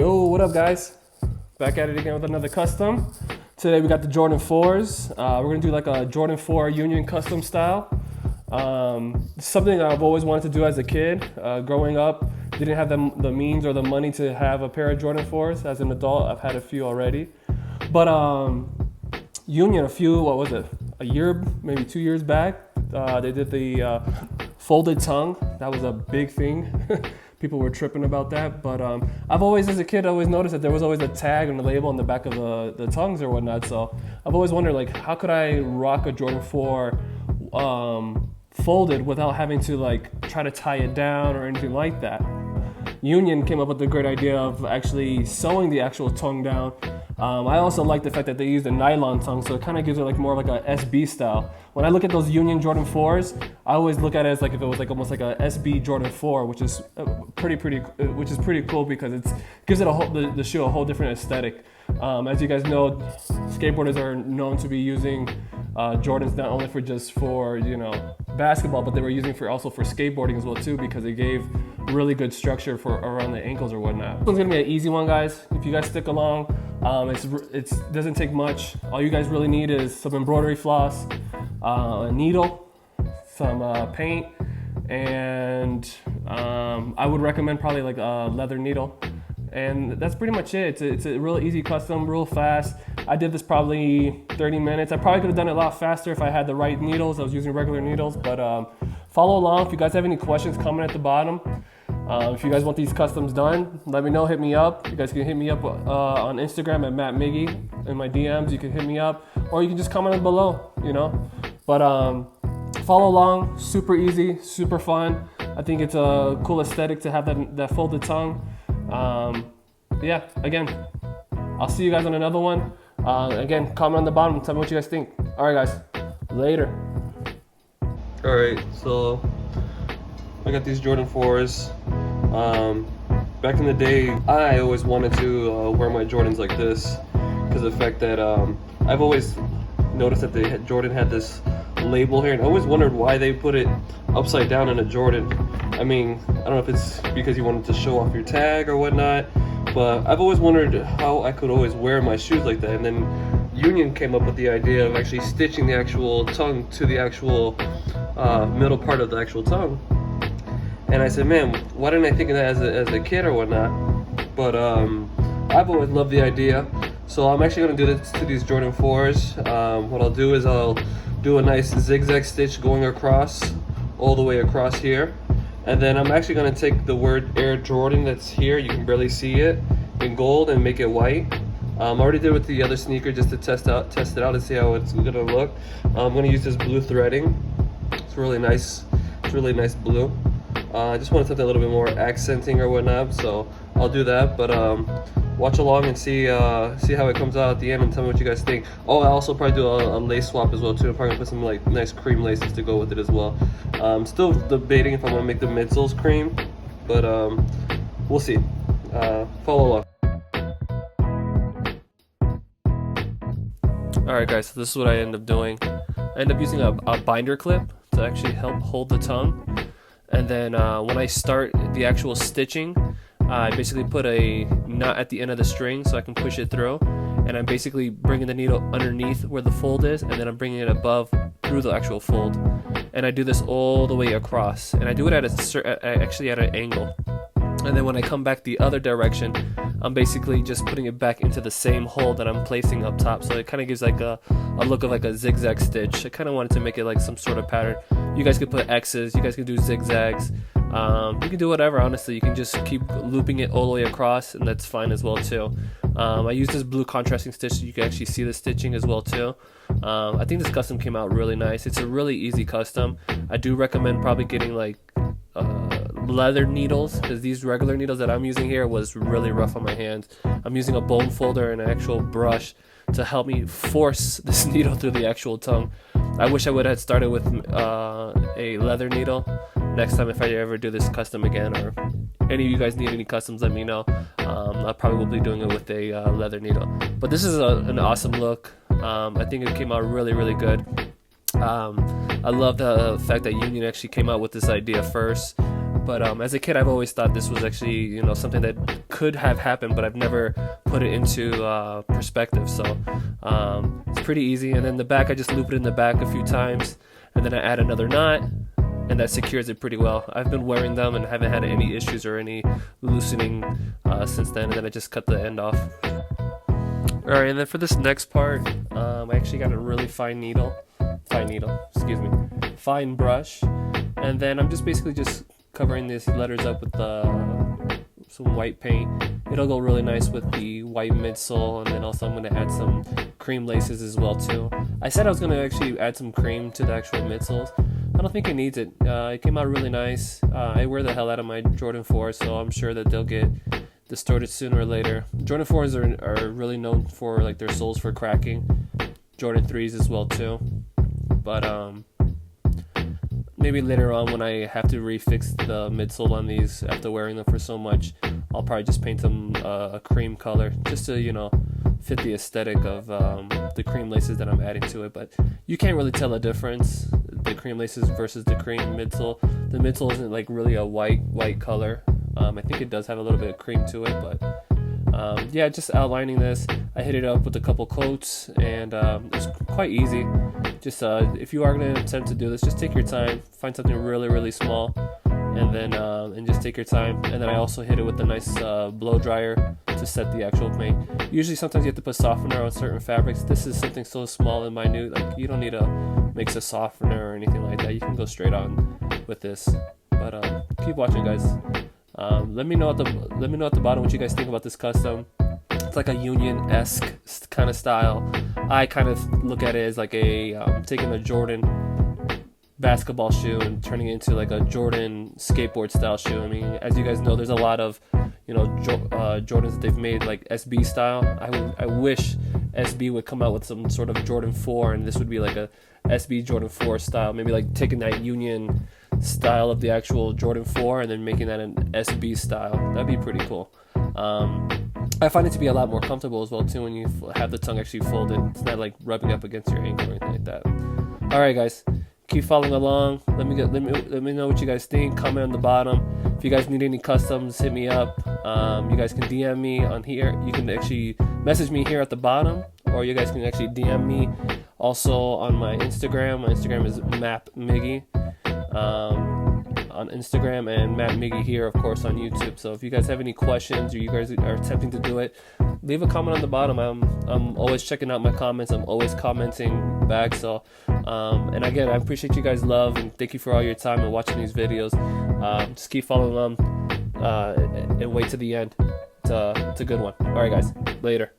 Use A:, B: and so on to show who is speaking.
A: Yo, what up guys? Back at it again with another custom. Today we got the Jordan 4s. We're gonna do like a Jordan 4 Union custom style. Something that I've always wanted to do as a kid. Growing up, didn't have the means or the money to have a pair of Jordan 4s. As an adult, I've had a few already. But Union, a year, maybe 2 years back, they did the folded tongue. That was a big thing. People were tripping about that, but I've always, as a kid, always noticed that there was always a tag and a label on the back of the tongues or whatnot. So I've always wondered, like, how could I rock a Jordan 4 folded without having to like try to tie it down or anything like that? Union came up with the great idea of actually sewing the actual tongue down. I also like the fact that they used a nylon tongue, so it kind of gives it like more like a SB style. When I look at those Union Jordan 4s, I always look at it as like if it was like almost like a SB Jordan 4, which is pretty cool because it gives it the shoe a whole different aesthetic. As you guys know, skateboarders are known to be using Jordans not only for basketball, but they were using also for skateboarding as well too, because it gave really good structure for around the ankles or whatnot. This one's gonna be an easy one, guys. If you guys stick along, it doesn't take much. All you guys really need is some embroidery floss, a needle, some paint, and I would recommend probably like a leather needle. And that's pretty much it. It's a real easy custom, real fast. I did this probably 30 minutes. I probably could have done it a lot faster if I had the right needles. I was using regular needles, but follow along. If you guys have any questions, comment at the bottom. If you guys want these customs done, let me know, hit me up. You guys can hit me up on Instagram at Matt Miggy in my DMs. You can hit me up, or you can just comment below, But follow along, super easy, super fun. I think it's a cool aesthetic to have that folded tongue. Yeah, again, I'll see you guys on another one. Again, comment on the bottom and tell me what you guys think. All right, guys, later. All right, so I got these Jordan 4s. Back in the day, I always wanted to wear my Jordans like this because of the fact that I've always noticed that Jordan had this label here, and I always wondered why they put it upside down in a Jordan. I mean, I don't know if it's because you wanted to show off your tag or whatnot, but I've always wondered how I could always wear my shoes like that. And then Union came up with the idea of actually stitching the actual tongue to the actual middle part of the actual tongue. And I said, man, why didn't I think of that as a kid or whatnot? But I've always loved the idea. So I'm actually going to do this to these Jordan 4s. What I'll do is I'll do a nice zigzag stitch going across, all the way across here. And then I'm actually going to take the word Air Jordan that's here, you can barely see it, in gold and make it white. I already did it with the other sneaker just to test it out and see how it's going to look. I'm going to use this blue threading. It's really nice. It's really nice blue. I just wanted something a little bit more accenting or whatnot, so I'll do that. But watch along and see how it comes out at the end and tell me what you guys think. Oh, I'll also probably do a lace swap as well too. I'm probably gonna put some like nice cream laces to go with it as well. Still debating if I'm gonna make the midsoles cream, but we'll see. Follow along. Alright guys, so this is what I end up doing. I end up using a binder clip to actually help hold the tongue. And then when I start the actual stitching, I basically put a knot at the end of the string so I can push it through. And I'm basically bringing the needle underneath where the fold is, and then I'm bringing it above through the actual fold. And I do this all the way across. And I do it actually at an angle. And then when I come back the other direction, I'm basically just putting it back into the same hole that I'm placing up top. So it kind of gives like a look of like a zigzag stitch. I kind of wanted to make it like some sort of pattern. You guys could put X's, you guys could do zigzags. You can do whatever, honestly. You can just keep looping it all the way across, and that's fine as well too. I use this blue contrasting stitch so you can actually see the stitching as well too. I think this custom came out really nice. It's a really easy custom. I do recommend probably getting like leather needles, because these regular needles that I'm using here was really rough on my hands. I'm using a bone folder and an actual brush to help me force this needle through the actual tongue. I wish I would have started with a leather needle. Next time if I ever do this custom again, or any of you guys need any customs, let me know. I probably will be doing it with a leather needle. But this is an awesome look. I think it came out really, really good. I love the fact that Union actually came out with this idea first. But as a kid, I've always thought this was actually, you know, something that could have happened, but I've never put it into perspective. So it's pretty easy. And then the back, I just loop it in the back a few times, and then I add another knot, and that secures it pretty well. I've been wearing them and haven't had any issues or any loosening since then. And then I just cut the end off. All right, and then for this next part, I actually got a really fine brush, and then I'm just basically just covering these letters up with some white paint. It'll go really nice with the white midsole, and then also I'm going to add some cream laces as well too. I said I was going to actually add some cream to the actual midsoles. I don't think it needs it. It came out really nice. I wear the hell out of my Jordan 4, so I'm sure that they'll get distorted sooner or later. Jordan 4s are really known for like their soles for cracking. Jordan 3s as well too. But maybe later on when I have to refix the midsole on these after wearing them for so much, I'll probably just paint them a cream color just to, you know, fit the aesthetic of the cream laces that I'm adding to it. But you can't really tell a difference, the cream laces versus the cream midsole. The midsole isn't like really a white color. I think it does have a little bit of cream to it, but yeah, just outlining this. I hit it up with a couple coats, and it's quite easy. Just if you are going to attempt to do this, just take your time, find something really small, and then and just take your time. And then I also hit it with a nice blow dryer to set the actual paint. Usually sometimes you have to put softener on certain fabrics. This is something so small and minute, like you don't need to mix a softener or anything like that. You can go straight on with this. But keep watching, guys. Let me know at the bottom what you guys think about this custom. It's like a Union-esque kind of style. I kind of look at it as like a taking a Jordan basketball shoe and turning it into like a Jordan skateboard style shoe. I mean, as you guys know, there's a lot of, you know, Jordans that they've made like SB style. I wish SB would come out with some sort of Jordan 4, and this would be like a SB Jordan 4 style. Maybe like taking that Union style of the actual Jordan 4 and then making that an SB style. That'd be pretty cool. I find it to be a lot more comfortable as well too when you have the tongue actually folded. It's not like rubbing up against your ankle or anything like that. All right, guys, keep following along. Let me know what you guys think. Comment on the bottom. If you guys need any customs, hit me up. You guys can DM me on here. You can actually message me here at the bottom, or you guys can actually DM me also on my Instagram. My Instagram is mapmiggy. On Instagram, and Matt Miggy here, of course, on YouTube. So if you guys have any questions or you guys are attempting to do it, leave a comment on the bottom. I'm always checking out my comments. I'm always commenting back. So and again, I appreciate you guys' love, and thank you for all your time and watching these videos. Just keep following them and wait to the end. It's a good one. All right, guys, later.